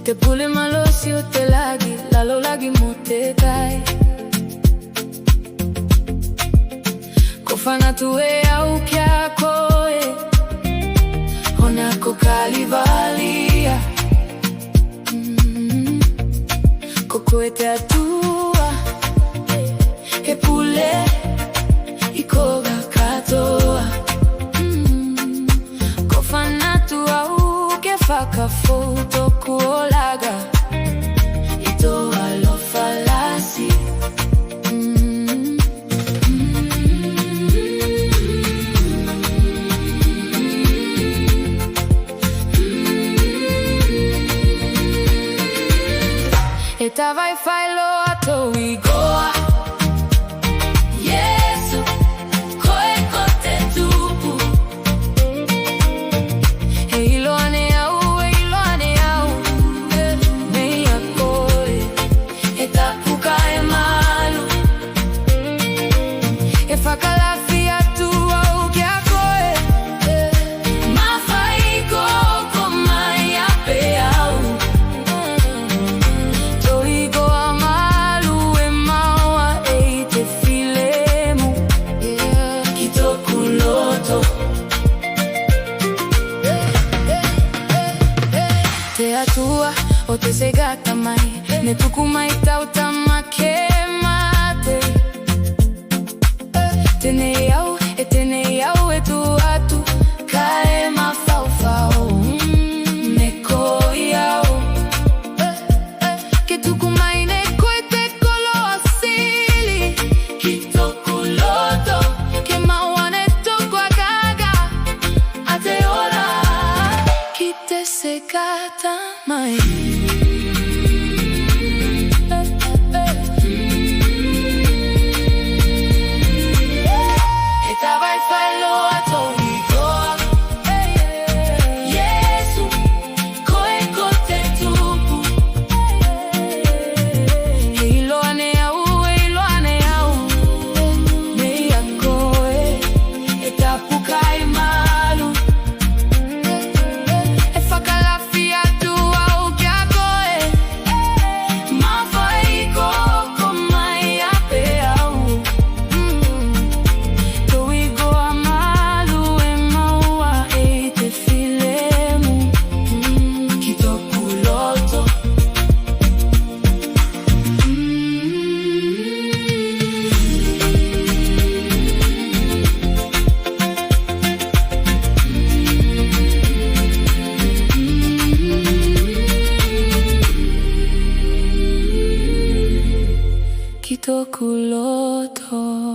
Te pule malosi o te lagi, lalo lagi mo te kai. Kofana tuwe au kia koe, hona ko kalivalia. Kokoe te atua, he pule, ikoga katoa. Kofana tu au ke whakafoto kuolaga, ito alo falasi. Eta vai fai lo ato igoa. Yesu, koe kote tupu. E ilo ane au, mea koe. Eta puka e malu. E whakalawhia tu au kia koe. Mawhai koko mai ape au. Te atua o te segata mai, ne tuku mai tau tamake mate. Tenei au e tu atu, kae mawhauwhau, ne koi au. Ke tuku mai ne koe te kolo asili, ki toku loto, ke maua toku a kaga, a te ora, ki te segata mai. Eta vai fai lo ato igoa. Yesu, koe kote tupu. E ilo ane au, mea koe. Eta puka e malu. E whakalawhia tu au kia koe. Mawhai koko mai ape au. Tō igoa malu e maua e te filemu. Ki toku loto. Ki toku loto.